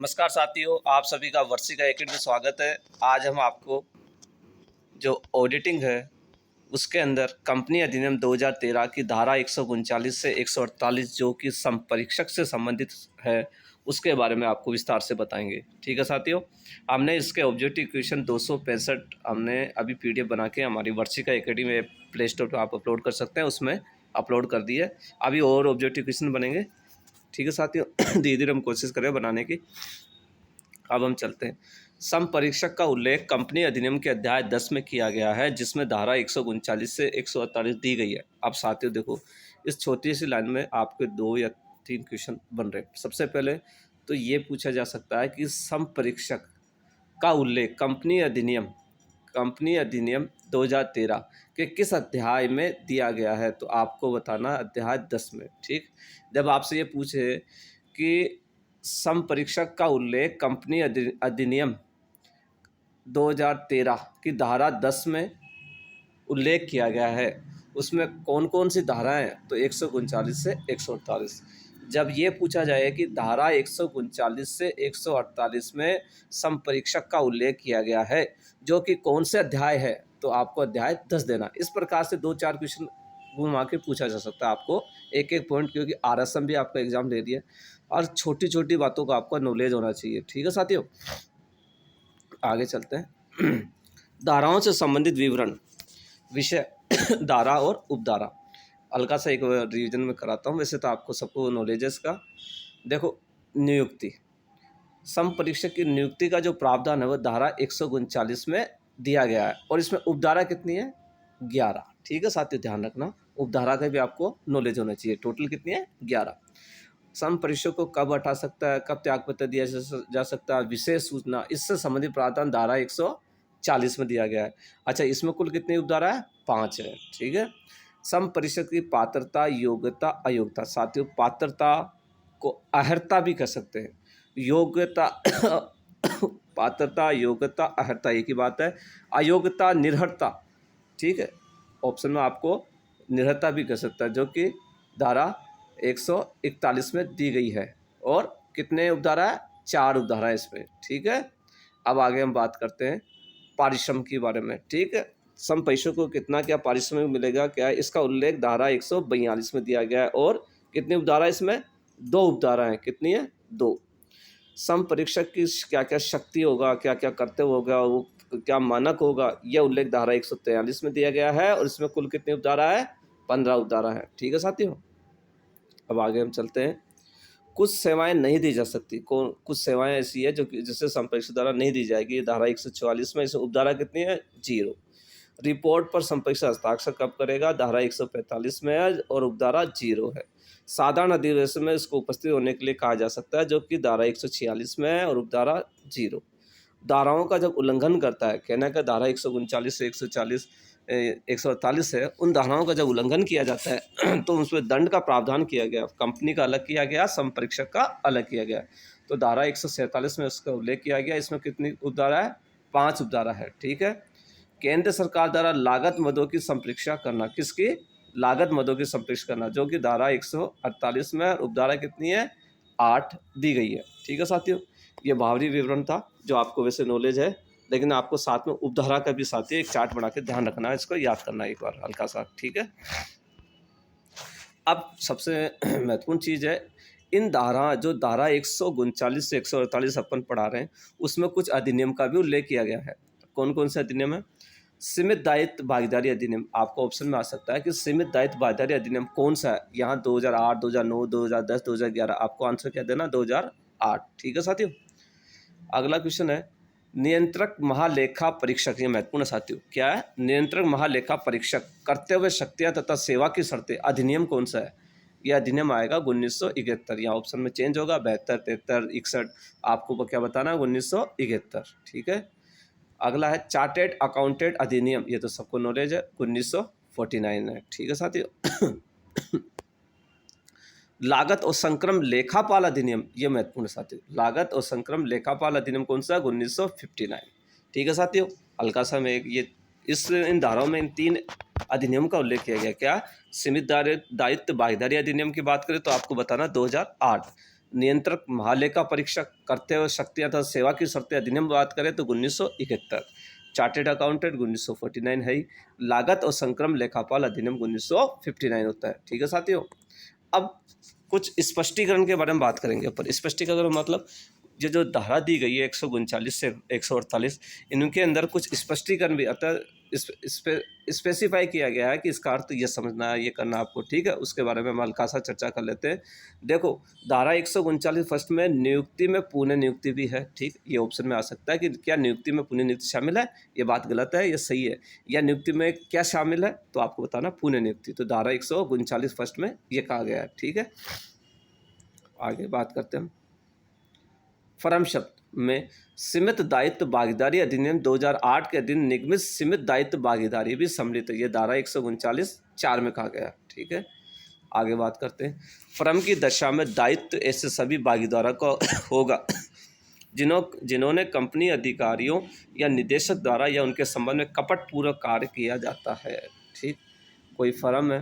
नमस्कार साथियों, आप सभी का वर्षिका एकेडमी में स्वागत है। आज हम आपको जो ऑडिटिंग है उसके अंदर कंपनी अधिनियम 2013 की धारा 139 से 148 जो कि संपरीक्षक से संबंधित है उसके बारे में आपको विस्तार से बताएंगे। ठीक है साथियों, हमने इसके ऑब्जेक्टिव क्वेश्चन 265 हमने अभी पीडीएफ बना के हमारी वर्षिका एकेडमी में प्ले स्टोर पर आप अपलोड कर सकते हैं, उसमें अपलोड कर दिए। अभी और ऑब्जेक्टिव क्वेश्चन बनेंगे। ठीक है साथियों, धीरे धीरे हम कोशिश करें बनाने की। अब हम चलते हैं। संपरीक्षक का उल्लेख कंपनी अधिनियम के अध्याय 10 में किया गया है, जिसमें धारा 139 से 148 दी गई है। अब साथियों देखो, इस छोटी सी लाइन में आपके 2 या 3 क्वेश्चन बन रहे हैं। सबसे पहले तो ये पूछा जा सकता है कि संपरीक्षक का उल्लेख कंपनी अधिनियम 2013 के किस अध्याय में दिया गया है, तो आपको बताना अध्याय 10 में। ठीक, जब आपसे ये पूछे कि संपरीक्षक का उल्लेख कंपनी अधिनियम 2013 की धारा 10 में उल्लेख किया गया है, उसमें कौन कौन सी धाराएं हैं, तो 139 से 148। जब ये पूछा जाए कि धारा 139 से 148 में संपरीक्षक का उल्लेख किया गया है जो कि कौन से अध्याय है, तो आपको अध्याय 10 देना। इस प्रकार से 2-4 क्वेश्चन घुमा के पूछा जा सकता है आपको, एक एक पॉइंट, क्योंकि आरएसएम भी आपका एग्जाम ले रही है और छोटी छोटी बातों का आपका नॉलेज होना चाहिए। ठीक है साथियों, आगे चलते हैं। धाराओं से संबंधित विवरण, विषय धारा और उपधारा। हल्का सा एक रिवीजन में कराता हूँ, वैसे तो आपको सबको नॉलेज है इसका। देखो, नियुक्ति, संपरीक्षक की नियुक्ति का जो प्रावधान है वह धारा 139 में दिया गया है और इसमें उपधारा कितनी है, 11। ठीक है साथियों, ध्यान रखना, उपधारा का भी आपको नॉलेज होना चाहिए। टोटल कितनी है, 11। संपरीक्षक को कब हटा सकता है, कब त्यागपत्र दिया जा सकता है, विशेष सूचना, इससे संबंधित प्रावधान धारा 140 में दिया गया है। अच्छा, इसमें कुल कितनी उपधारा है, 5 है। ठीक है। संपरीक्षक की पात्रता, योग्यता, अयोग्यता। साथियों, पात्रता को अहर्ता भी कह सकते हैं, योग्यता पात्रता, योग्यता, अहर्ता एक ही बात है। अयोग्यता, निर्हरता। ठीक है, ऑप्शन में आपको निर्हरता भी कह सकता है, जो कि धारा 141 में दी गई है। और कितने उपधारा है, 4 उपधारा है इसमें। ठीक है। अब आगे हम बात करते हैं पारिश्रमिक के बारे में। ठीक है, संपरीक्षक को कितना क्या पारिश्रमिक मिलेगा, क्या है, इसका उल्लेख धारा 142 में दिया गया है। और कितनी उपधारा है इसमें, 2 उपधारा है। कितनी है, 2। संपरीक्षक की क्या क्या शक्ति होगा, क्या क्या कर्तव्य होगा, वो क्या मानक होगा, यह उल्लेख धारा 143 में दिया गया है और इसमें कुल कितनी उपधारा है, 15 उपधारा है। ठीक है साथियों, अब आगे हम चलते हैं। कुछ सेवाएं नहीं दी जा सकती, कुछ सेवाएं ऐसी है जो कि जिससे संपरीक्षक द्वारा नहीं दी जाएगी, धारा 144 में। इसमें उपधारा कितनी है, 0। रिपोर्ट पर संपरीक्षक हस्ताक्षर कब करेगा, धारा 145 में है और उपधारा 0 है। साधारण अधिवेशन में इसको उपस्थित होने के लिए कहा जा सकता है, जो कि धारा 146 में है और उपधारा 0। धाराओं का जब उल्लंघन करता है, कहना का धारा 139 से 148 है, उन धाराओं का जब उल्लंघन किया जाता है तो उसमें दंड का प्रावधान किया गया। कंपनी का अलग किया गया, संपरीक्षक का अलग किया गया। तो धारा 147 में उसका उल्लेख किया गया। इसमें कितनी उपधारा है, 5 उपधारा है। ठीक है। केंद्र सरकार द्वारा लागत मदों की संपरीक्षा करना, किसकी, लागत मदों की संपरीक्षा करना, जो कि धारा 148 में उपधारा कितनी है, 8 दी गई है। ठीक है साथियों, ये बाहरी विवरण था जो आपको वैसे नॉलेज है, लेकिन आपको साथ में उपधारा का भी साथ ही एक चार्ट बना के ध्यान रखना है, इसको याद करना है एक बार हल्का सा। ठीक है। अब सबसे महत्वपूर्ण चीज़ है, इन जो धारा 139 से 148 अपन पढ़ा रहे हैं, उसमें कुछ अधिनियम का भी उल्लेख किया गया है। कौन कौन से अधिनियम है, सीमित दायित्व भागीदारी अधिनियम। आपको ऑप्शन में आ सकता है कि सीमित दायित्व भागीदारी अधिनियम कौन सा है, यहाँ 2008, 2009, 2010, 2011। आपको आंसर क्या देना, 2008। ठीक है साथियों। अगला क्वेश्चन है, नियंत्रक महालेखा परीक्षक। ये महत्वपूर्ण है साथियों, क्या है, नियंत्रक महालेखा परीक्षक, कर्तव्य, शक्तियां तथा सेवा की शर्तें, अधिनियम कौन सा है, यह अधिनियम आएगा 1971। यहाँ ऑप्शन में चेंज होगा, 72, 73, 61। आपको क्या बताना है, 1971। ठीक है। अगला है चार्टेड अकाउंटेंट अधिनियम, ये तो सबको नॉलेज है, 1949 है। ठीक है साथियों। लागत और संक्रम लेखापाल अधिनियम, ये महत्वपूर्ण साथियों, लागत और संक्रम लेखापाल अधिनियम कौन सा है, 1959। ठीक है साथियों, हल्का सा मैं ये इन धाराओं में इन 3 अधिनियम का उल्लेख किया गया। क्या, सीमित दायित्व भागीदारी अधिनियम की बात करें तो आपको बताना 2008। नियंत्रक महालेखा परीक्षक, कर्तव्य शक्तियाँ तथा सेवा की शर्तें अधिनियम बात करें तो 1971, चार्टेड अकाउंटेंट 1949 है ही, लागत और संक्रम लेखापाल अधिनियम 1959 होता है। ठीक है साथियों, अब कुछ स्पष्टीकरण के बारे में बात करेंगे। पर स्पष्टीकरण मतलब जो धारा दी गई है 139 से 148, इनके अंदर कुछ स्पष्टीकरण भी अतः स्पेसिफाई किया गया है कि इसका अर्थ ये समझना है, ये करना आपको। ठीक है, उसके बारे में हम हल्का सा चर्चा कर लेते हैं। देखो, धारा 139 फर्स्ट में नियुक्ति में पुनः नियुक्ति भी है। ठीक, ये ऑप्शन में आ सकता है कि क्या नियुक्ति में पुनः नियुक्ति शामिल है, ये बात गलत है, ये सही है, या नियुक्ति में क्या शामिल है, तो आपको बताना पुनः नियुक्ति। तो धारा 139 फर्स्ट में ये कहा गया है। ठीक है, आगे बात करते हैं। फर्म शब्द में सीमित दायित्व भागीदारी अधिनियम 2008 के अधीन निगमित सीमित दायित्व भागीदारी भी सम्मिलित है। ये धारा 139(4) में कहा गया। ठीक है, आगे बात करते हैं। फर्म की दशा में दायित्व ऐसे सभी भागीदारों का होगा जिन्होंने कंपनी अधिकारियों या निदेशक द्वारा या उनके संबंध में कपटपूर्वक कार्य किया जाता है। ठीक, कोई फर्म है,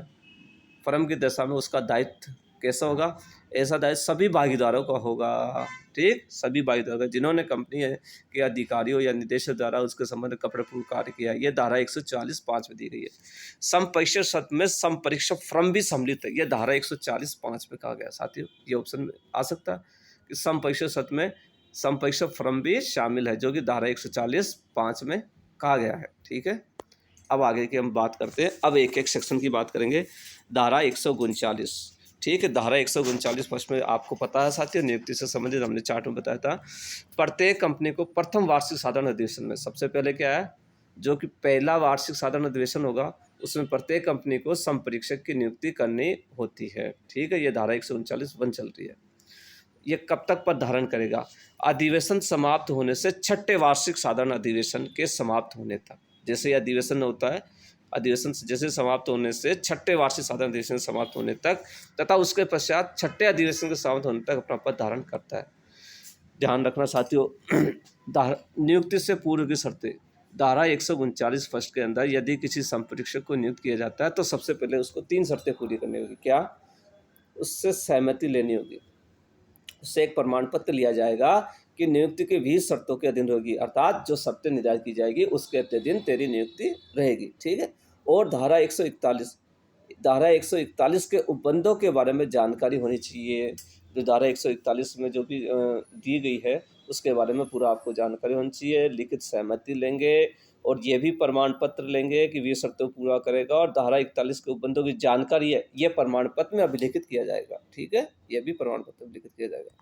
फर्म की दशा में उसका दायित्व कैसा होगा, ऐसा दायित्व सभी भागीदारों का होगा। ठीक, सभी भागीदारों का जिन्होंने कंपनी के अधिकारियों या निदेशक द्वारा उसके संबंध में कपटपूर्वक कार्य किया। ये धारा 140(5) में दी गई है। समपरीक्षक शर्त में समपरीक्षक फर्म भी सम्मिलित है। यह धारा 140(5) में कहा गया। साथियों, ये ऑप्शन में आ सकता है कि समपरीक्षक शर्त में समपरीक्षक फर्म भी शामिल है, जो कि धारा 140(5) में कहा गया है। ठीक है, अब आगे की हम बात करते हैं। अब एक एक सेक्शन की बात करेंगे। धारा 139। ठीक है, धारा 139 फर्स्ट में आपको पता है साथियों, नियुक्ति से संबंधित हमने चार्ट में बताया था। प्रत्येक कंपनी को प्रथम वार्षिक साधारण अधिवेशन में सबसे पहले क्या है, जो कि पहला वार्षिक साधारण अधिवेशन होगा, उसमें प्रत्येक कंपनी को संपरीक्षक की नियुक्ति करनी होती है। ठीक है, ये धारा 139(1) चल रही है। ये कब तक पद धारण करेगा, अधिवेशन समाप्त होने से छठे वार्षिक साधारण अधिवेशन के समाप्त होने तक। जैसे ये अधिवेशन होता है, अधिवेशन जैसे समाप्त होने से छठे वार्षिक साधारण अधिवेशन समाप्त होने तक तथा उसके पश्चात छठे अधिवेशन के समाप्त होने तक अपना पद धारण करता है। ध्यान रखना साथियों, नियुक्ति से पूर्व की शर्तें। धारा 139 फर्स्ट के अंदर यदि किसी संपरीक्षक को नियुक्त किया जाता है तो सबसे पहले उसको 3 शर्तें पूरी करनी होगी। क्या, उससे सहमति लेनी होगी, उससे एक प्रमाण पत्र लिया जाएगा कि नियुक्ति की 20 शर्तों के अधीन होगी, अर्थात जो शर्तें निर्धारित की जाएगी उसके अधीन तेरी नियुक्ति रहेगी। ठीक है, और धारा 141 के उपबंधों के बारे में जानकारी होनी चाहिए। जो धारा 141 में जो भी दी गई है उसके बारे में पूरा आपको जानकारी होनी चाहिए। लिखित सहमति लेंगे और ये भी प्रमाण पत्र लेंगे कि 20 शर्तों पूरा करेगा, और धारा 41 के उपबंधों की जानकारी है ये प्रमाण पत्र में अभिलिखित किया जाएगा। ठीक है, ये भी प्रमाण पत्र अभिलिखित किया जाएगा।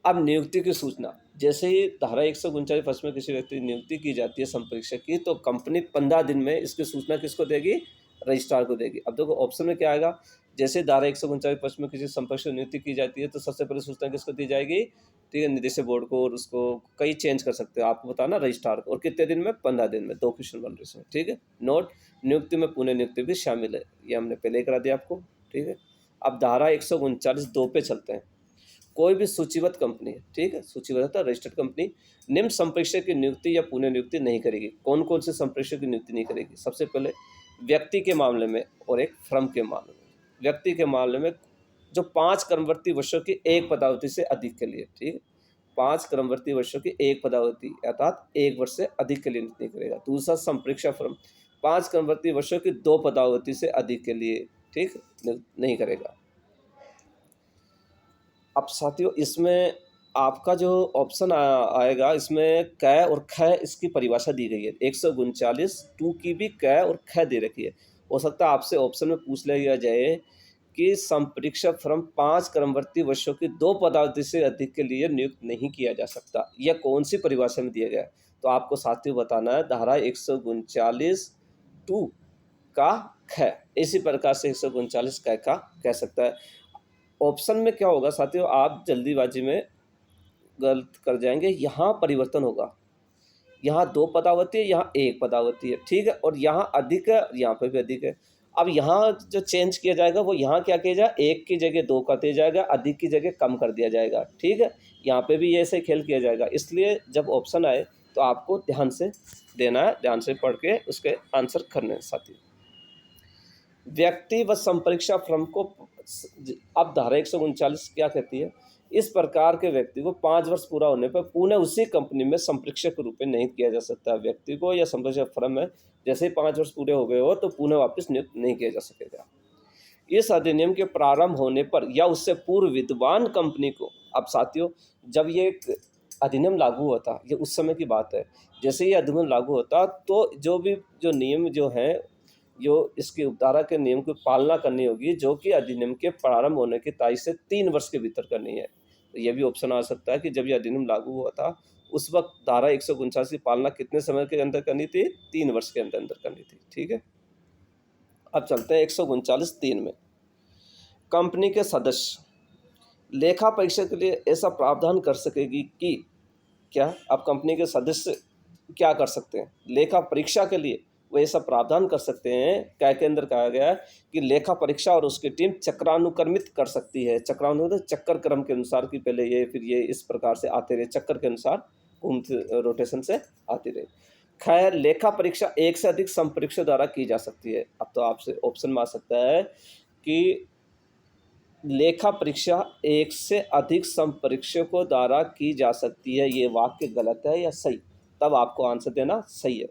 अब नियुक्ति की सूचना, जैसे ही धारा 139 फर्स्ट में किसी व्यक्ति की नियुक्ति की जाती है संपरीक्षक की, तो कंपनी 15 दिन में इसकी सूचना किसको देगी, रजिस्ट्रार को देगी। अब देखो ऑप्शन में क्या आएगा, जैसे धारा 139 फर्स्ट में किसी संपरीक्षक नियुक्ति की जाती है तो सबसे पहले सूचना किसको दी जाएगी, ठीक है, निदेशक बोर्ड को, और उसको कई चेंज कर सकते हो, आपको बताना रजिस्ट्रार को। और कितने दिन में, 15 दिन में। 2 क्वेश्चन बन रहे हैं। ठीक है, नोट, नियुक्ति में पुनः नियुक्ति भी शामिल है, ये हमने पहले ही करा दिया आपको। ठीक है, अब धारा 139(2) पे चलते हैं। कोई भी सूचीबद्ध कंपनी है, ठीक है, सूचीबद्ध रजिस्टर्ड कंपनी निम्न संप्रेषक की नियुक्ति या पुनः नियुक्ति नहीं करेगी। कौन कौन से संप्रेषक की नियुक्ति नहीं करेगी, सबसे पहले व्यक्ति के मामले में और एक फर्म के मामले में। व्यक्ति के मामले में जो 5 क्रमवर्ती वर्षों की एक पदावधि से अधिक के लिए, ठीक है, 5 क्रमवर्ती वर्षों की एक पदावधि अर्थात 1 वर्ष से अधिक के लिए नियुक्ति नहीं करेगा। दूसरा संप्रेषक फर्म 5 क्रमवर्ती वर्षों की 2 पदावधि से अधिक के लिए, ठीक, नहीं करेगा। अब साथियों इसमें आपका जो ऑप्शन आएगा, इसमें क और ख इसकी परिभाषा दी गई है। 139(2) की भी क और ख दे रखी है। हो सकता है आपसे ऑप्शन में पूछ लिया जाए कि संपरीक्षक फर्म 5 क्रमवर्ती वर्षों की 2 पदावधि से अधिक के लिए नियुक्त नहीं किया जा सकता। यह कौन सी परिभाषा में दिया गया है, तो आपको साथियों बताना है धारा 139(2) का ख। इसी प्रकार से 139 क का कह सकता है। ऑप्शन में क्या होगा साथियों, आप जल्दीबाजी में गलत कर जाएंगे। यहाँ परिवर्तन होगा, यहाँ 2 पदावती है, यहाँ 1 पदावती है, ठीक है, और यहाँ अधिक है, यहाँ पे भी अधिक है। अब यहाँ जो चेंज किया जाएगा वो यहाँ क्या किया जाए, 1 की जगह 2 कर दिया जाएगा, अधिक की जगह कम कर दिया जाएगा। ठीक है, यहाँ पे भी ऐसे खेल किया जाएगा। इसलिए जब ऑप्शन आए तो आपको ध्यान से देना है, ध्यान से पढ़ के उसके आंसर करने हैं साथियों। व्यक्ति व संपरीक्षा फर्म को, अब धारा 139 क्या कहती है इस प्रकार के व्यक्ति को 5 वर्ष पूरा होने पर पुनः उसी कंपनी में संप्रेषक के रूप में नियुक्त किया जा सकता है। व्यक्ति को या संप्रेषक फर्म में जैसे ही 5 वर्ष पूरे हो गए हो तो पुनः वापस नियुक्त नहीं किया जा सकेगा। इस अधिनियम के प्रारंभ होने पर या उससे पूर्व विद्यमान कंपनी को, अब साथियों जब ये एक अधिनियम लागू हुआ था, ये उस समय की बात है, जैसे ये अधिनियम लागू होता तो जो नियम जो हैं, जो इसके उपधारा के नियम की पालना करनी होगी, जो कि अधिनियम के प्रारंभ होने की तारीख से 3 वर्ष के भीतर करनी है। तो ये भी ऑप्शन आ सकता है कि जब ये अधिनियम लागू हुआ था उस वक्त धारा 149 की पालना कितने समय के अंदर करनी थी? 3 वर्ष के अंदर अंदर करनी थी। ठीक है, अब चलते हैं 139(3) में। कंपनी के सदस्य लेखा परीक्षा के लिए ऐसा प्रावधान कर सकेगी कि क्या, अब कंपनी के सदस्य क्या कर सकते हैं? लेखा परीक्षा के लिए वो ऐसा प्रावधान कर सकते हैं, क्या के अंदर कहा गया है कि लेखा परीक्षा और उसकी टीम चक्रानुक्रमित कर सकती है। चक्रानुक्रमित चक्कर क्रम के अनुसार कि पहले ये फिर ये इस प्रकार से आते रहे, चक्कर के अनुसार घूमते रोटेशन से आती रहे। खैर, लेखा परीक्षा एक से अधिक संपरीक्षक द्वारा की जा सकती है। अब तो आपसे ऑप्शन में आ सकता है कि लेखा परीक्षा एक से अधिक संपरीक्षकों द्वारा की जा सकती है, ये वाक्य गलत है या सही? तब आपको आंसर देना सही है।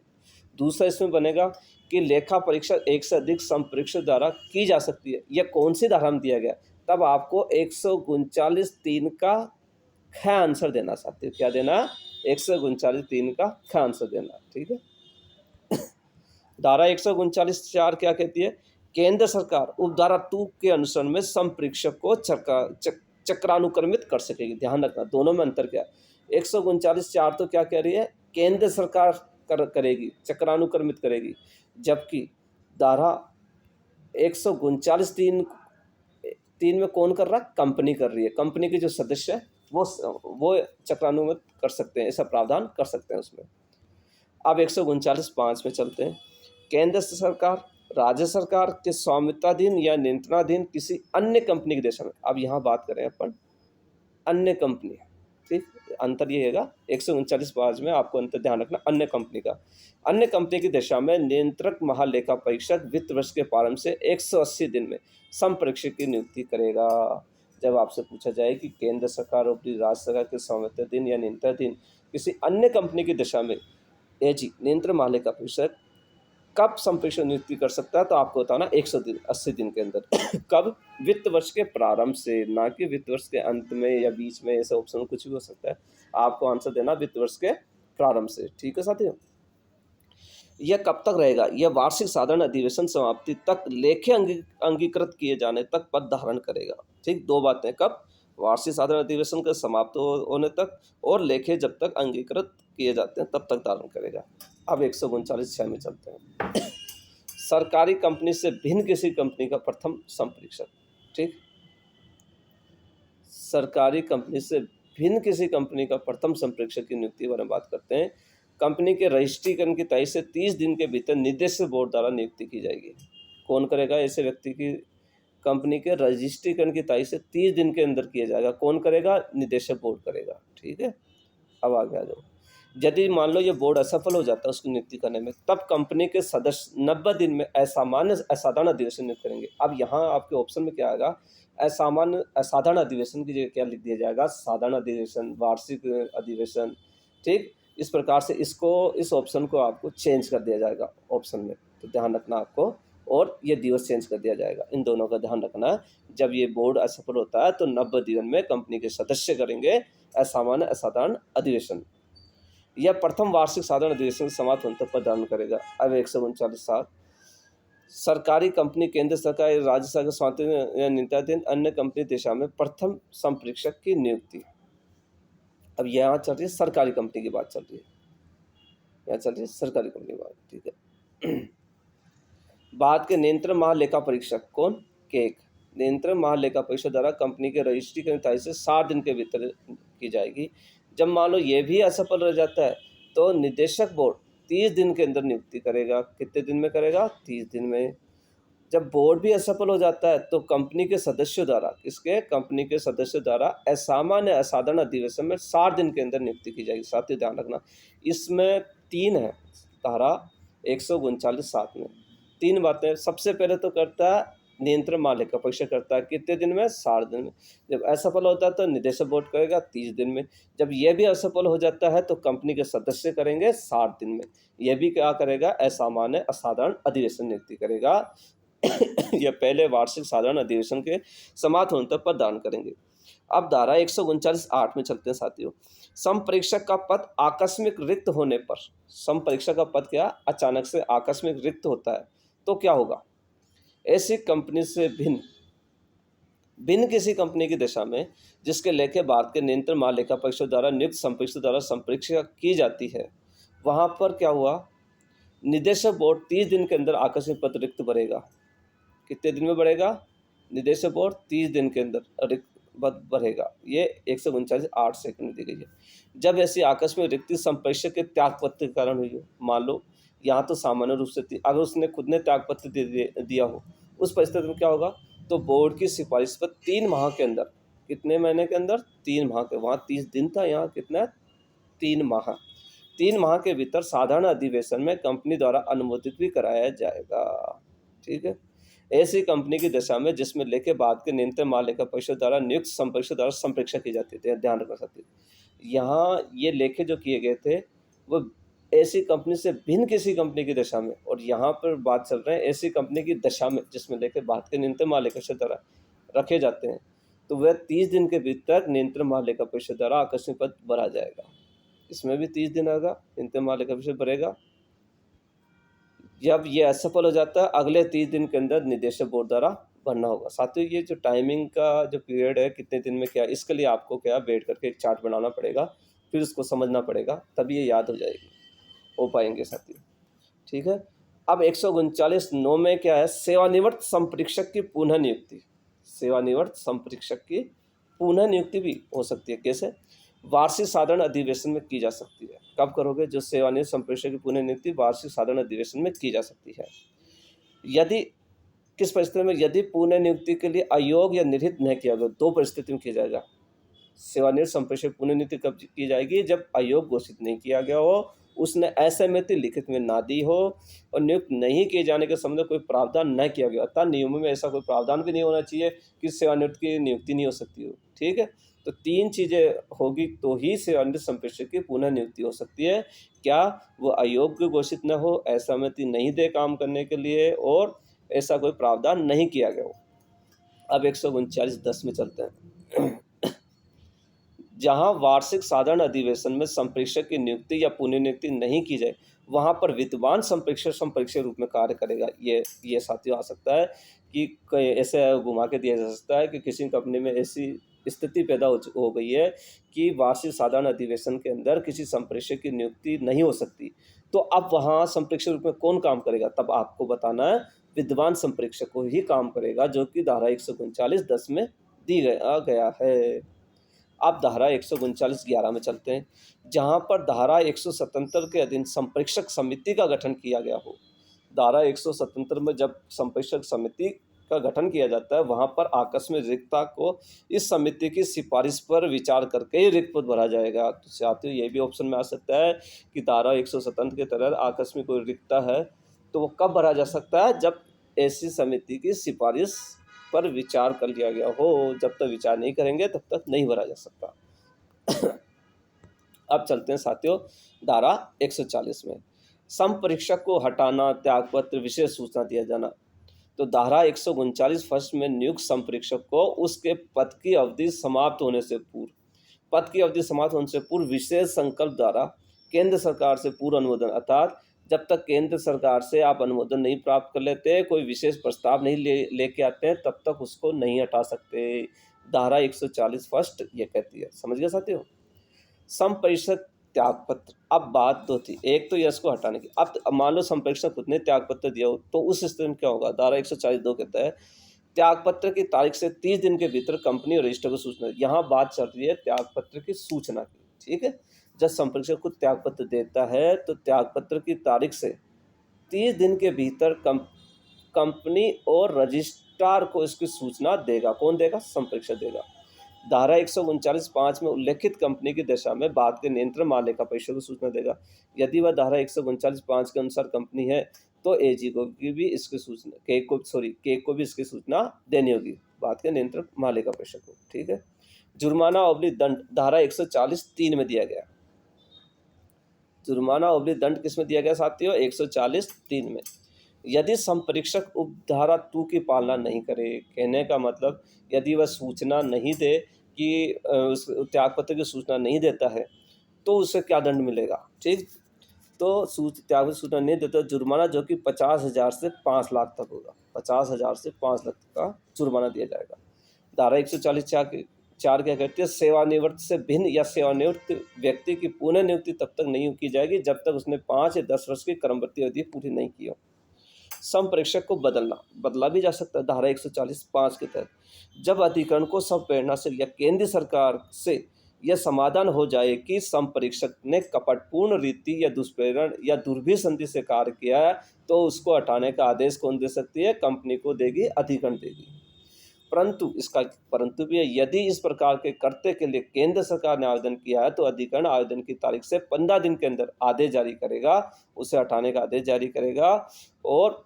दूसरा इसमें बनेगा कि लेखा परीक्षा एक से अधिक संपरीक्षक द्वारा की जा सकती है, यह कौन सी धारा में दिया गया? तब आपको 139(3) का ख आंसर देना साथियों। क्या देना? 139(3) का ख आंसर देना। ठीक है, धारा 139(4) क्या कहती है? केंद्र सरकार उपधारा 2 के अनुसरण में संप्रेषक को चक्रानुक्रमित कर सकेगी। ध्यान रखना, दोनों में अंतर क्या है। 139(4) तो क्या कह रही है? केंद्र सरकार करेगी, चक्रानुक्रमित करेगी, जबकि धारा 139(3) में कौन कर रहा है? कंपनी कर रही है। कंपनी के जो सदस्य है वो चक्रानुक्रमित कर सकते हैं, ऐसा प्रावधान कर सकते हैं उसमें। अब 139(5) में चलते हैं। केंद्र सरकार राज्य सरकार के स्वामित्वाधीन या नियंत्रणाधीन किसी अन्य कंपनी के दिशा में, अब यहाँ बात करें अपन अन्य कंपनी, ठीक, अंतर ये हैगा 139(5) में आपको अंतर ध्यान रखना, अन्य कंपनी का। अन्य कंपनी की दिशा में नियंत्रक महालेखा परीक्षक वित्त वर्ष के प्रारंभ से 180 दिन में संप्रेषक की नियुक्ति करेगा। जब आपसे पूछा जाए कि केंद्र सरकार और राज्य सरकार के स्वामित्वाधीन या नियंत्रणाधीन किसी अन्य कंपनी की दिशा में एजी नियंत्रक महालेखा परीक्षक कब संप्रेषक नियुक्ति कर सकता है, तो आपको बताना 180 दिन के अंदर। कब? वित्त वर्ष के प्रारंभ से, ना कि वित्त वर्ष के अंत में या बीच में, ऐसा ऑप्शन कुछ भी हो सकता है। आपको आंसर देना वित्त वर्ष के प्रारंभ से। ठीक है साथियों, यह कब तक रहेगा? यह वार्षिक साधारण अधिवेशन समाप्ति तक लेखे अंगीकृत किए जाने तक पद धारण करेगा। ठीक, दो बातें, कब? वार्षिक साधारण अधिवेशन का समाप्त होने तक, और लेखे जब तक अंगीकृत किए जाते हैं तब तक धारण करेगा। अब 139(6) में चलते हैं। सरकारी कंपनी से भिन्न किसी कंपनी का प्रथम संप्रेषक। ठीक, सरकारी कंपनी से भिन्न किसी कंपनी का प्रथम संप्रेषक की नियुक्ति के बारे में बात करते हैं। कंपनी के रजिस्ट्रीकरण की तारीख से 30 दिन के भीतर निदेशक बोर्ड द्वारा नियुक्ति की जाएगी। कौन करेगा? ऐसे व्यक्ति की कंपनी के रजिस्ट्रीकरण की तारीख से 30 दिन के अंदर किया जाएगा। कौन करेगा? निदेशक बोर्ड करेगा। ठीक है, अब आगे आ जाओ। यदि मान लो ये बोर्ड असफल हो जाता है उसकी नियुक्ति करने में, तब कंपनी के सदस्य 90 दिन में असाधारण अधिवेशन नियुक्त करेंगे। अब यहाँ आपके ऑप्शन में क्या आएगा? असाधारण अधिवेशन की जगह क्या लिख दिया जाएगा? साधारण अधिवेशन, वार्षिक अधिवेशन। ठीक, इस प्रकार से इस ऑप्शन को आपको चेंज कर दिया जाएगा ऑप्शन में, तो ध्यान रखना आपको, और ये दिवस चेंज कर दिया जाएगा। इन दोनों का ध्यान रखना। जब ये बोर्ड असफल होता है तो 90 दिन में कंपनी के सदस्य करेंगे असाधारण अधिवेशन। यह प्रथम वार्षिक साधारण अधिवेशन समाप्त होने तक प्रदान करेगा। अब 139(7) सरकारी कंपनी केंद्र सरकार या राज्य सरकार स्वामित्व या नियंत्रणाधीन अन्य कंपनी दिशा में प्रथम संप्रेषक की नियुक्ति। अब यहाँ चल रही है सरकारी कंपनी की बात चल रही है, यहाँ चल रही है सरकारी कंपनी की बात। ठीक है, बाद के नियंत्रण महालेखा परीक्षक कौन? केक नियंत्रण महालेखा परीक्षक द्वारा कंपनी के रजिस्ट्रीकरण तारीख से 60 दिन के भीतर की जाएगी। जब मान लो ये भी असफल रह जाता है तो निदेशक बोर्ड 30 दिन के अंदर नियुक्ति करेगा। कितने दिन में करेगा? 30 दिन में। जब बोर्ड भी असफल हो जाता है तो कंपनी के सदस्यों द्वारा, किसके? कंपनी के सदस्यों द्वारा असामान्य असाधारण अधिवेशन में 60 दिन के अंदर नियुक्ति की जाएगी। साथियों ध्यान रखना, इसमें 3 है धारा 139(7) में 3 बातें। सबसे पहले तो करता है नियंत्रण महालेखा परीक्षक करता है कितने दिन में? 60 दिन में। जब असफल होता है तो निदेशक बोर्ड करेगा 30 दिन में। जब यह भी असफल हो जाता है तो कंपनी के सदस्य करेंगे 60 दिन में। यह भी क्या करेगा? असामान्य असाधारण अधिवेशन नियुक्ति करेगा। यह पहले वार्षिक साधारण अधिवेशन के समाप्त होने तक प्रदान करेंगे। अब धारा 139(8) में चलते हैं साथियों। संप्रेषक का पद आकस्मिक रिक्त होने पर, संप्रेषक का पद क्या अचानक से आकस्मिक रिक्त होता है तो क्या होगा? ऐसी कंपनी से भिन्न भिन्न किसी कंपनी की दशा में जिसके लेखे भारत के नियंत्रण महालेखा परीक्षक द्वारा नियुक्त संप्रेषक द्वारा संप्रेषण की जाती है, वहां पर क्या हुआ? निदेशक बोर्ड 30 दिन के अंदर आकस्मिक पद रिक्त भरेगा। कितने दिन में बढ़ेगा? निदेशक बोर्ड 30 दिन के अंदर रिक्त पद भरेगा। ये 139(8) सेकंड में दी गई है। जब ऐसी आकस्मिक रिक्ति संप्रेषक के त्यागपत्र के कारण हुई हो, मान लो यहाँ तो सामान्य रूप से थी, अगर उसने खुद ने त्यागपत्र दिया हो, उस परिस्थिति में क्या होगा? तो बोर्ड की सिफारिश पर 3 माह के अंदर, कितने महीने के अंदर? 3 माह के, वहाँ 30 दिन था, यहाँ कितना? 3 माह। 3 माह के भीतर साधारण अधिवेशन में कंपनी द्वारा अनुमोदित भी कराया जाएगा। ठीक है। ऐसी कंपनी की दशा में जिसमें लेखे बाद के नियंत्रण महालेखा परीक्षक द्वारा नियुक्त संप्रेषक द्वारा संप्रेषण की जाती थी, ध्यान रखना सकते। यहाँ ये लेखे जो किए गए थे वो ऐसी कंपनी से भिन्न किसी कंपनी की दशा में, और यहाँ पर बात चल रहा है ऐसी कंपनी की दशा में जिसमें लेखे बाद के नियंत्रण महालेखा परीक्षक द्वारा रखे जाते हैं, तो वह 30 दिन के भीतर नियंत्रण महालेखा परीक्षक द्वारा आकस्मिक पद भरा जाएगा। इसमें भी 30 दिन आएगा, नियंत्रण महालेखा परीक्षक भरेगा। जब ये असफल हो जाता है अगले 30 दिन के अंदर निदेशक बोर्ड द्वारा भरना होगा। साथियों ये जो टाइमिंग का जो पीरियड है कितने दिन में क्या, इसके लिए आपको क्या बैठ करके एक चार्ट बनाना पड़ेगा, फिर उसको समझना पड़ेगा, तभी ये याद हो जाएगी, हो पाएंगे साथियों। ठीक है। अब 139(9) में क्या है? सेवानिवृत्त संप्रेषक की पुनः नियुक्ति। सेवानिवृत्त संप्रेषक की पुनः नियुक्ति भी हो सकती है। कैसे? वार्षिक साधारण अधिवेशन में की जा सकती है। कब करोगे? जो सेवानिवृत्त संप्रेषक की पुनः नियुक्ति वार्षिक साधारण अधिवेशन में की जा सकती है। यदि किस परिस्थिति में? यदि पुनः नियुक्ति के लिए अयोग्य या निर्हित नहीं किया गया, 2 परिस्थिति में किया जाएगा। सेवानिवृत्त संप्रेषक पुनः नियुक्ति कब की जाएगी? जब अयोग्य घोषित नहीं किया गया हो, उसने असहमति लिखित में ना दी हो, और नियुक्त नहीं किए जाने के संबंध में कोई प्रावधान न किया गया, अर्थात नियमों में ऐसा कोई प्रावधान भी नहीं होना चाहिए कि सेवानिवृत्त की नियुक्ति नहीं हो सकती हो। ठीक है। तो 3 चीज़ें होगी तो ही सेवानिवृत्त संप्रेषक की पुनः नियुक्ति हो सकती है। क्या? वो अयोग्य घोषित न हो, असहमति नहीं दे काम करने के लिए, और ऐसा कोई प्रावधान नहीं किया गया हो। अब 139(10) में चलते हैं। जहां वार्षिक साधारण अधिवेशन में संप्रेषक की नियुक्ति या पुनः नियुक्ति नहीं की जाए, वहां पर विद्वान संप्रेषक संप्रेषक रूप में कार्य करेगा। ये साथियों आ सकता है कि ऐसे घुमा के दिया जा सकता है कि किसी कंपनी में ऐसी स्थिति पैदा हो गई है कि वार्षिक साधारण अधिवेशन के अंदर किसी संप्रेषक की नियुक्ति नहीं हो सकती, तो अब वहाँ संप्रेषक रूप में कौन काम करेगा? तब आपको बताना है विद्वान संप्रेषक को ही काम करेगा, जो कि धारा 139(10) में दी गया है। अब धारा 139(11) में चलते हैं, जहां पर धारा 177 के अधीन संप्रेषक समिति का गठन किया गया हो। धारा 177 में जब संप्रेषक समिति का गठन किया जाता है, वहां पर आकस्मिक रिक्तता को इस समिति की सिफारिश पर विचार करके ही रिक्त पद भरा जाएगा। तो साथियों ये भी ऑप्शन में आ सकता है कि धारा 177 के तहत आकस्मिक कोई रिक्तता है तो वो कब भरा जा सकता है? जब ऐसी समिति की सिफारिश पर विचार कर लिया गया हो। जब तक विचार नहीं करेंगे तब तक नहीं भरा जा सकता। अब चलते हैं साथियों धारा 140 में, संप्रेषक को हटाना, त्यागपत्र, विशेष सूचना दिया जाना। तो धारा 139 फर्स्ट में नियुक्त संप्रेषक को उसके पद की अवधि समाप्त होने से पूर्व विशेष संकल्प द्वारा केंद्र सरकार से पूर्व अनुमोदन, अर्थात जब तक केंद्र सरकार से आप अनुमोदन नहीं प्राप्त कर लेते, कोई विशेष प्रस्ताव नहीं लेके आते हैं, तब तक उसको नहीं हटा सकते। धारा 140 फर्स्ट ये कहती है। समझ गए साथियों? संप्रेषक त्यागपत्र। अब बात दो थी, एक तो यश को हटाने की। अब मान लो संप्रेषक खुद ने त्यागपत्र दिया हो, तो उस स्थिति में क्या होगा? धारा 142 कहता है त्यागपत्र की तारीख से 30 दिन के भीतर कंपनी और रजिस्टर को सूचना। यहाँ बात चल रही है त्यागपत्र की सूचना की। ठीक है। जब संप्रेषक खुद त्यागपत्र देता है तो त्यागपत्र की तारीख से 30 दिन के भीतर कंपनी और रजिस्ट्रार को इसकी सूचना देगा। कौन देगा? संप्रेषक देगा। धारा 139(5) में उल्लेखित कंपनी की दशा में बाद के नियंत्रण महालेखा परीक्षक को सूचना देगा। यदि वह धारा 139(5) के अनुसार कंपनी है तो एजी को की भी इसकी सूचना के को भी इसकी सूचना देनी होगी, बात के नियंत्रक महालेखा परीक्षक को। ठीक है। जुर्माना ऑब्लिक दंड धारा 140(3) में दिया गया। जुर्माना ऑब्लिक दंड किस में दिया गया साथियों? 140(3) में। यदि संपरीक्षक उपधारा 2 की पालना नहीं करे, कहने का मतलब यदि वह सूचना नहीं दे कि उस त्यागपत्र की सूचना नहीं देता है तो उसे क्या दंड मिलेगा? ठीक, तो त्यागपत्र सूचना नहीं देता जुर्माना जो कि 50,000 से 5 लाख तक होगा। 50,000 से 5 लाख तक का जुर्माना दिया जाएगा। धारा 144(4) क्या कहती है? सेवानिवृत्त से भिन्न या सेवानिवृत्त व्यक्ति की पुनः नियुक्ति तब तक नहीं की जाएगी जब तक उसने 5 या 10 वर्ष की कर्मवृत्ति अवधि पूरी नहीं की हो। संप्रेषक को बदला भी जा सकता है धारा 140(5) के तहत, जब अधिकरण को संप्रेरणा से या केंद्र सरकार से यह समाधान हो जाए कि संप्रेषक ने कपटपूर्ण रीति या दुष्प्रेरण या दुर्भिसंधि से कार्य किया है, तो उसको हटाने का आदेश कौन दे सकती है? कंपनी को देगी, अधिकरण देगी। परंतु भी यदि इस प्रकार के कर्तव्य के लिए केंद्र सरकार ने आवेदन किया है तो अधिकरण आवेदन की तारीख से 15 दिन के अंदर आदेश जारी करेगा, उसे हटाने का आदेश जारी करेगा और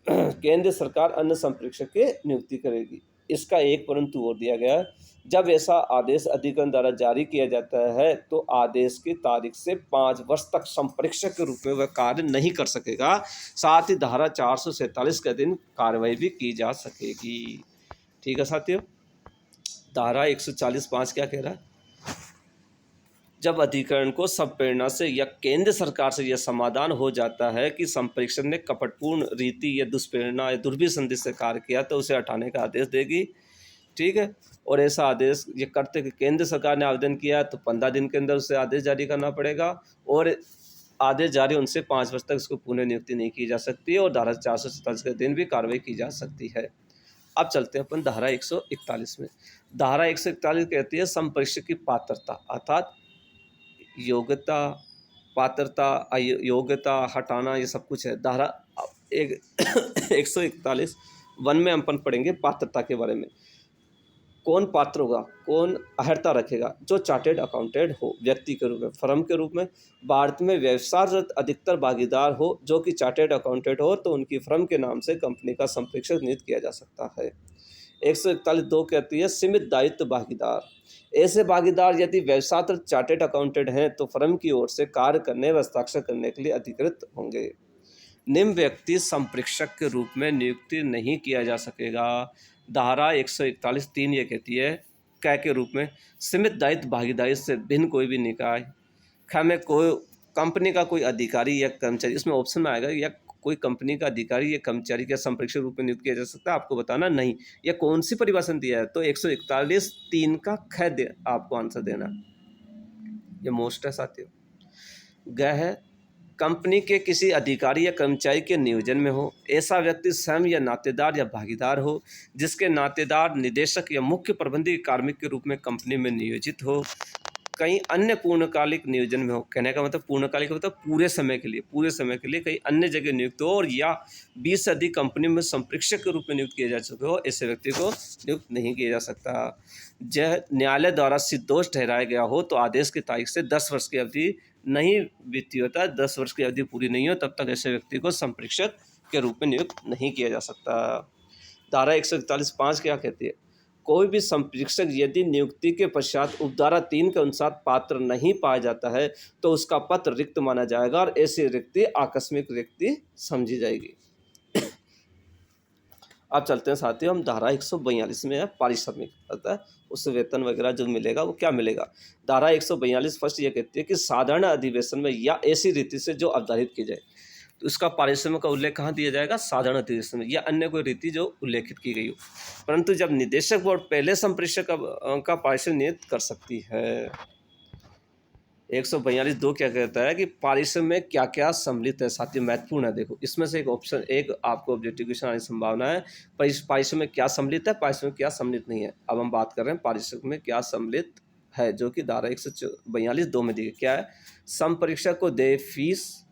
केंद्र सरकार अन्य संप्रेषक की नियुक्ति करेगी। इसका एक परंतु और दिया गया है, जब ऐसा आदेश अधिकरण द्वारा जारी किया जाता है तो आदेश की तारीख से 5 वर्ष तक संप्रेषक के रूप में वह कार्य नहीं कर सकेगा। साथ ही धारा 447 के अधीन कार्रवाई भी की जा सकेगी। ठीक है साथियों। धारा 140(5) क्या कह रहा है? जब अधिकरण को संप्रेरणा से या केंद्र सरकार से यह समाधान हो जाता है कि संप्रेषक ने कपटपूर्ण रीति या दुष्प्रेरणा या दुर्भिसंधि से कार्य किया तो उसे हटाने का आदेश देगी। ठीक है। और ऐसा आदेश ये करते कि केंद्र सरकार ने आवेदन किया तो 15 दिन के अंदर उसे आदेश जारी करना पड़ेगा और आदेश जारी उनसे 5 वर्ष तक उसको पुनः नियुक्ति नहीं की जा सकती है और धारा 447 के दिन भी कार्रवाई की जा सकती है। अब चलते हैं अपन धारा 141 में। धारा 141 कहती है संप्रेषक की पात्रता, अर्थात योग्यता, पात्रता, अयोग्यता हटाना, ये सब कुछ है। धारा 141(1) में अपन पढ़ेंगे पात्रता के बारे में। कौन पात्र होगा, कौन अहर्ता रखेगा? जो चार्टेड अकाउंटेंट हो व्यक्ति के रूप में, फर्म के रूप में, भारत में व्यवसायरत अधिकतर भागीदार हो जो कि चार्टेड अकाउंटेंट हो तो उनकी फर्म के नाम से कंपनी का संप्रेषक नियुक्त किया जा सकता है। 141(2) कहती है सीमित दायित्व भागीदार। ऐसे भागीदार यदि व्यवसायरत चार्टेड अकाउंटेंट हैं तो फर्म की ओर से कार्य करने व हस्ताक्षर करने के लिए अधिकृत होंगे। निम्न व्यक्ति संप्रेषक के रूप में नियुक्ति नहीं किया जा सकेगा। धारा 141(3) ये कहती है क्या के रूप में? सीमित दायित्व भागीदारी से भिन्न कोई भी निकाय, में कोई कंपनी का कोई अधिकारी या कर्मचारी, इसमें ऑप्शन में आएगा या कोई कंपनी का अधिकारी या कर्मचारी का संप्रेषक रूप में नियुक्त किया जा सकता है, आपको बताना नहीं। यह कौन सी परिभाषा दिया है? तो 141(3) का ख आपको आंसर देना। ये मोस्ट है साथियों। ग है कंपनी के किसी अधिकारी या कर्मचारी के नियोजन में हो, ऐसा व्यक्ति स्वयं या नातेदार या भागीदार हो जिसके नातेदार निदेशक या मुख्य प्रबंधकीय कार्मिक के रूप में कंपनी में नियोजित हो, कहीं अन्य पूर्णकालिक नियोजन में हो, कहने का मतलब पूर्णकालिक मतलब पूरे समय के लिए कहीं अन्य जगह नियुक्त हो और या 20 से अधिक कंपनी में संप्रेषक के रूप में नियुक्त किया जा चुके हो, ऐसे व्यक्ति को नियुक्त नहीं किया जा सकता। जब न्यायालय द्वारा निर्दोष ठहराया गया हो तो आदेश की तारीख से 10 वर्ष की अवधि नहीं बीती होता, 10 वर्ष की अवधि पूरी नहीं हो तब तक ऐसे व्यक्ति को संप्रेषक के रूप में नियुक्त नहीं किया जा सकता। धारा 141(5) क्या कहती है? कोई भी संप्रेषक यदि नियुक्ति के पश्चात उपधारा 3 के अनुसार पात्र नहीं पाया जाता है तो उसका पत्र रिक्त माना जाएगा और ऐसी रिक्ति आकस्मिक रिक्ति समझी जाएगी। अब चलते हैं साथियों, हम धारा 142 में है पारिश्रमिक, अर्थात उससे वेतन वगैरह जो मिलेगा वो क्या मिलेगा। धारा 142 फर्स्ट ये कहती है कि साधारण अधिवेशन में या ऐसी रीति से जो अवधारित की जाए, तो इसका पारिश्रमिक का उल्लेख कहाँ दिया जाएगा? साधारण अधिवेशन में या अन्य कोई रीति जो उल्लेखित की गई हो। परंतु जब निदेशक बोर्ड पहले संप्रेषक का पारिश्रमिक नियुक्त कर सकती है। 142(2) क्या कहता है कि पारिश्रमिक में क्या क्या सम्मिलित है? साथियों महत्वपूर्ण है, देखो इसमें से एक आपको ऑब्जेक्टिव क्वेश्चन आने की संभावना है। पारिश्रमिक में क्या सम्मिलित है, पारिश्रमिक क्या सम्मिलित नहीं है। अब हम बात कर रहे हैं पारिश्रमिक में क्या सम्मिलित है, जो कि धारा 142(2) में दी गई। क्या है? संप्रेषक को देय फीस,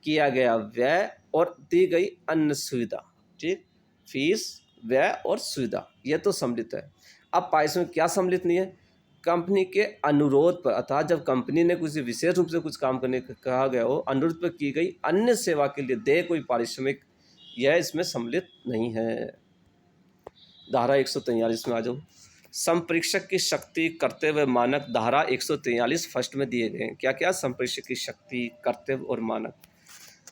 किया गया व्यय और दी गई अन्य सुविधा। ठीक, फीस, व्यय और सुविधा, यह तो सम्मिलित है। अब पारिश्रमिक क्या सम्मिलित नहीं है? कंपनी के अनुरोध पर, अर्थात जब कंपनी ने किसी विशेष रूप से कुछ काम करने का कहा गया हो, अनुरोध पर की गई अन्य सेवा के लिए दे कोई पारिश्रमिक, यह इसमें सम्मिलित नहीं है। धारा 143 में आ जाओ। संप्रेषक की शक्ति, कर्तव्य, मानक धारा 143 फर्स्ट में दिए गए हैं। क्या क्या? संप्रेषक की शक्ति, कर्तव्य और मानक।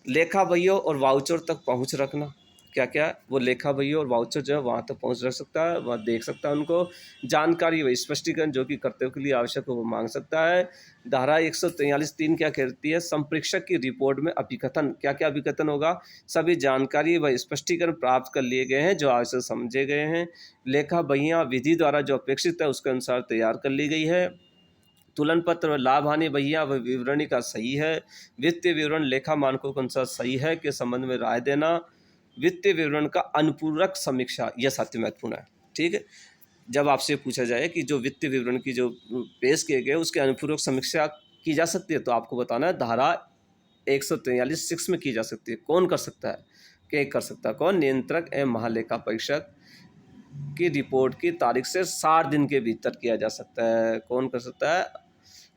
लेखा बहियों और वाउचर तक पहुंच रखना। क्या क्या? वो लेखा बहियों और वाउचर जो है वहाँ तक पहुंच रख सकता है, वहाँ देख सकता है उनको। जानकारी व स्पष्टीकरण जो कि कर्तव्य के लिए आवश्यक हो वो मांग सकता है। धारा 143(3) क्या कहती है? संप्रेषक की रिपोर्ट में अभिकथन। क्या क्या अभिकथन होगा? सभी जानकारी व स्पष्टीकरण प्राप्त कर लिए गए हैं जो आवश्यक समझे गए हैं। लेखा बहियाँ विधि द्वारा जो अपेक्षित है उसके अनुसार तैयार कर ली गई है। तुलन पत्र व लाभ हानि बहिया व विवरणी का सही है। वित्तीय विवरण लेखा मानकों के अनुसार सही है के संबंध में राय देना। वित्तीय विवरण का अनुपूरक समीक्षा, यह साथी महत्वपूर्ण है। ठीक है, जब आपसे पूछा जाए कि जो वित्तीय विवरण की जो पेश किए गए उसके अनुपूरक समीक्षा की जा सकती है, तो आपको बताना है धारा 143(6) में की जा सकती है। कौन कर सकता है? के कर सकता है कौन? नियंत्रक एवं महालेखा परीक्षक की रिपोर्ट की तारीख से 60 दिन के भीतर किया जा सकता है। कौन कर सकता है?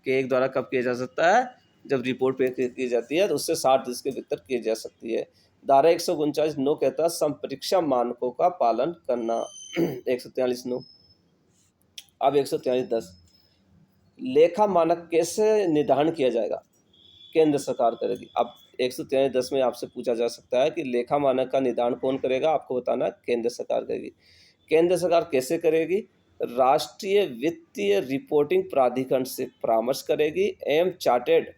कि एक द्वारा कब किया जा सकता है? जब रिपोर्ट पेश की जाती है तो उससे 60 दिन के भीतर की जा सकती है। धारा 139(9) कहता है संपरीक्षा मानकों का पालन करना। 143(9). अब 143(10) लेखा मानक कैसे निर्धारण किया जाएगा? केंद्र सरकार करेगी। अब 143(10) में आपसे पूछा जा सकता है कि लेखा मानक का निर्धारण कौन करेगा? आपको बताना है केंद्र सरकार करेगी। केंद्र सरकार कैसे करेगी? राष्ट्रीय वित्तीय रिपोर्टिंग प्राधिकरण से परामर्श करेगी एवं चार्टेड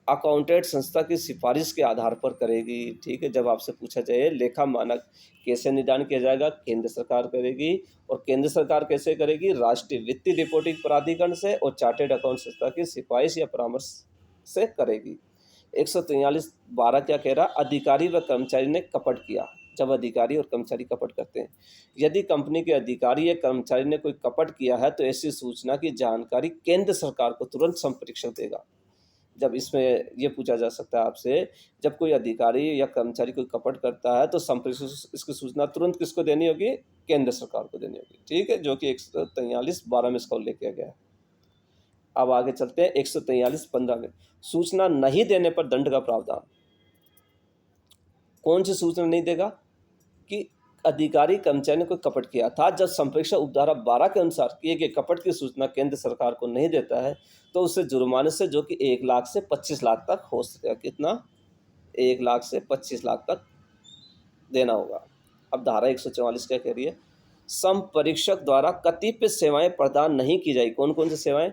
अकाउंटेंट संस्था की सिफारिश के आधार पर करेगी। ठीक है, जब आपसे पूछा जाए लेखा मानक कैसे निर्धारण किया जाएगा? केंद्र सरकार करेगी। और केंद्र सरकार कैसे करेगी? राष्ट्रीय वित्तीय रिपोर्टिंग प्राधिकरण से और चार्टेड अकाउंट संस्था की सिफारिश या परामर्श से करेगी। 143(12) क्या कह रहा? अधिकारी व कर्मचारी ने कपट किया। जब अधिकारी और कर्मचारी कपट करते हैं, यदि कंपनी के अधिकारी या कर्मचारी ने कोई कपट किया है तो ऐसी सूचना की जानकारी केंद्र सरकार को तुरंत संप्रेषक देगा। जब इसमें ये पूछा जा सकता है आपसे, जब कोई अधिकारी या कर्मचारी कोई कपट करता है तो संप्रेषक इसकी सूचना तुरंत किसको देनी होगी? केंद्र सरकार को देनी होगी। ठीक है, जो कि 143(12) में इसका उल्लेख किया गया है। अब आगे चलते हैं 143(15) में। सूचना नहीं देने पर दंड का प्रावधान। कौन सी सूचना नहीं देगा? कि अधिकारी कर्मचारी ने कोई कपट किया था। जब संप्रेषक उपधारा 12 के अनुसार किए गए कपट की सूचना केंद्र सरकार को नहीं देता है तो उससे जुर्माने से जो कि 1 लाख से 25 लाख तक हो सकेगा। कितना? 1 लाख से 25 लाख तक देना होगा। अब धारा 144 क्या कह रही है? संप्रेषक द्वारा कतिपय सेवाएं प्रदान नहीं की जाएगी। कौन कौन सी सेवाएं?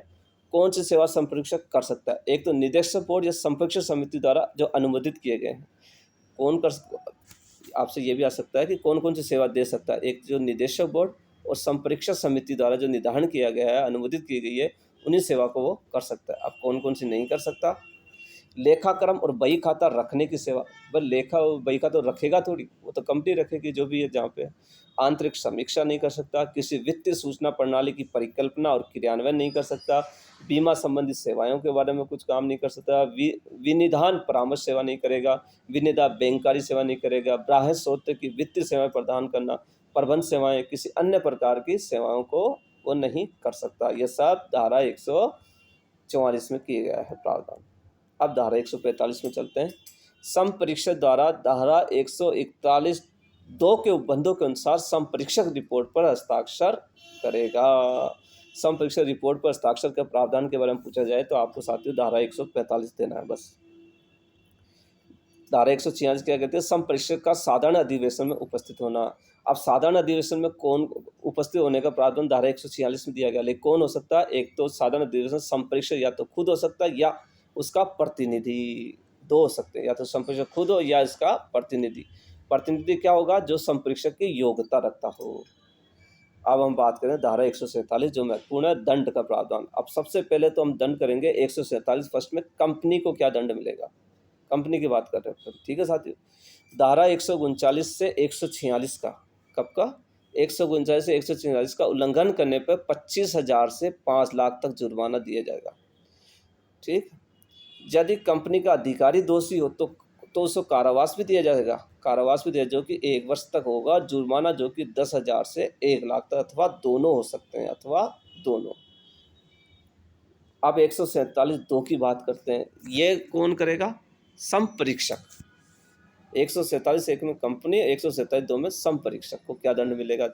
कौन सी सेवा संप्रेषक कर सकता है? एक तो निदेशक बोर्ड या संप्रेषक समिति द्वारा जो अनुमोदित किए गए हैं। कौन कर, आपसे ये भी आ सकता है कि कौन कौन सी सेवा दे सकता है? एक जो निदेशक बोर्ड और संप्रेषक समिति द्वारा जो निर्धारण किया गया है, अनुमोदित की गई है, उन्हीं सेवा को वो कर सकता है। अब कौन कौन सी नहीं कर सकता? लेखाक्रम और बही खाता रखने की सेवा। बस लेखा और बही खाता तो रखेगा थोड़ी, वो तो कंपनी रखेगी जो भी है जहाँ पे। आंतरिक समीक्षा नहीं कर सकता। किसी वित्तीय सूचना प्रणाली की परिकल्पना और क्रियान्वयन नहीं कर सकता। बीमा संबंधित सेवाओं के बारे में कुछ काम नहीं कर सकता। विनिधान परामर्श सेवा नहीं करेगा। विनिदा बैंककारी सेवा नहीं करेगा। बाह्य स्रोत की वित्तीय सेवाएं प्रदान करना, प्रबंध सेवाएं, किसी अन्य प्रकार की सेवाओं को वो नहीं कर सकता। ये सब धारा 144 में किया गया है प्रावधान। अब धारा 145 में चलते हैं। संप्रेषक द्वारा धारा 141(2) के उपबंधों के अनुसार संप्रेषक रिपोर्ट पर हस्ताक्षर करेगा। संप्रेषक रिपोर्ट पर हस्ताक्षर के प्रावधान के बारे में पूछा जाए तो आपको साथियों धारा 145 देना है बस। धारा 146 क्या कहते हैं? संप्रेषक का साधारण अधिवेशन में उपस्थित होना। अब साधारण अधिवेशन में कौन उपस्थित होने का प्रावधान धारा 146 में दिया गया, लेकिन कौन हो सकता है? एक तो साधारण अधिवेशन संप्रेषक या तो खुद हो सकता है या उसका प्रतिनिधि। दो हो सकते हैं, या तो संप्रेषक खुद हो या इसका प्रतिनिधि। प्रतिनिधि क्या होगा? जो संप्रेषक की योग्यता रखता हो। अब हम बात करें धारा 147 जो महत्वपूर्ण है, दंड का प्रावधान। अब सबसे पहले तो हम दंड करेंगे 147 फर्स्ट में, कंपनी को क्या दंड मिलेगा, कंपनी की बात कर रहे हैं। ठीक है साथियों, धारा 139 से 146 का, कब का? 139 से 146 का उल्लंघन करने पर 25,000 से 5 लाख तक जुर्माना दिया जाएगा। ठीक, यदि कंपनी का अधिकारी दोषी हो तो उसको कारावास भी दिया जाएगा। कारावास भी दिया जो कि 1 वर्ष तक होगा। जुर्माना जो कि 10,000 से 1 लाख तक अथवा दोनों हो सकते हैं, अथवा दोनों। अब 147(2) की बात करते हैं। ये कौन करेगा? संपरीक्षक। 147(1) में कंपनी, 147(2) में संपरीक्षक को क्या दंड मिलेगा?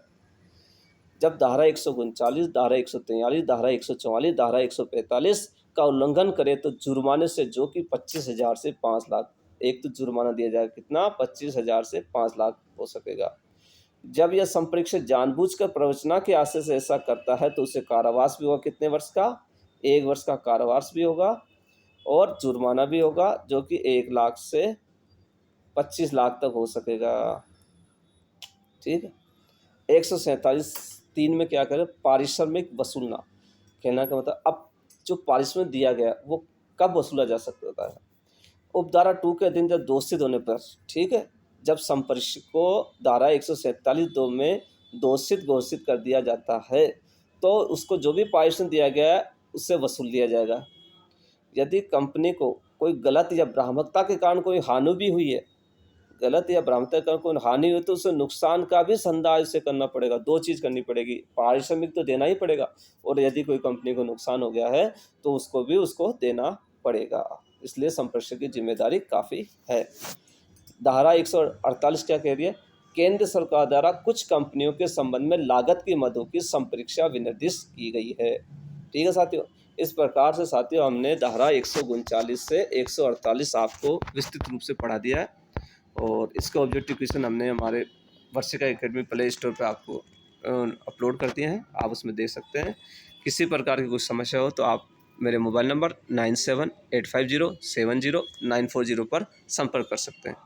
जब धारा 139, धारा 143, धारा 144, धारा 145 का उल्लंघन करे तो जुर्माने से, जो कि 25,000 से 5 लाख, एक तो जुर्माना दिया जाएगा, कितना? 25,000 से 5 लाख हो सकेगा। जब यह संप्रेक्षक जानबूझकर प्रवंचना के आशय से ऐसा करता है तो उसे कारावास भी होगा, कितने वर्ष का? 1 वर्ष का कारावास भी होगा और जुर्माना भी होगा, जो कि 1 लाख से 25 लाख तक हो सकेगा। ठीक है। 147(3) में क्या करें? पारिश्रमिक वसूलना। कहना का मतलब, अब जो पारिश्रमिक दिया गया वो कब वसूला जा सकता है? उपधारा 2 के अधीन जब दोषित होने पर, ठीक है, जब संपरीक्षक को धारा 147(2) में दोषित घोषित कर दिया जाता है तो उसको जो भी पारिश्रमिक दिया गया है उससे वसूल लिया जाएगा। यदि कंपनी को कोई गलत या भ्रामकता के कारण कोई हानि भी हुई है, गलत या भ्रामकता के कारण कोई हानि हुई तो उसे नुकसान का भी संदाय उसे करना पड़ेगा। 2 चीज़ करनी पड़ेगी, पारिश्रमिक तो देना ही पड़ेगा और यदि कोई कंपनी को नुकसान हो गया है तो उसको भी देना पड़ेगा। इसलिए संप्रेषक की जिम्मेदारी काफ़ी है। धारा 148 क्या कह रही है? केंद्र सरकार द्वारा कुछ कंपनियों के संबंध में लागत की मदों की संपरीक्षा विनिर्दिष्ट की गई है। ठीक है साथियों, इस प्रकार से साथियों हमने धारा 139 से 148 आपको विस्तृत रूप से पढ़ा दिया है और इसका ऑब्जेक्टिव क्वेश्चन हमने हमारे वर्षिका एकेडमी प्ले स्टोर पर आपको अपलोड कर दिए हैं, आप उसमें देख सकते हैं। किसी प्रकार की कुछ समस्या हो तो आप मेरे मोबाइल नंबर 9785070940 पर संपर्क कर सकते हैं।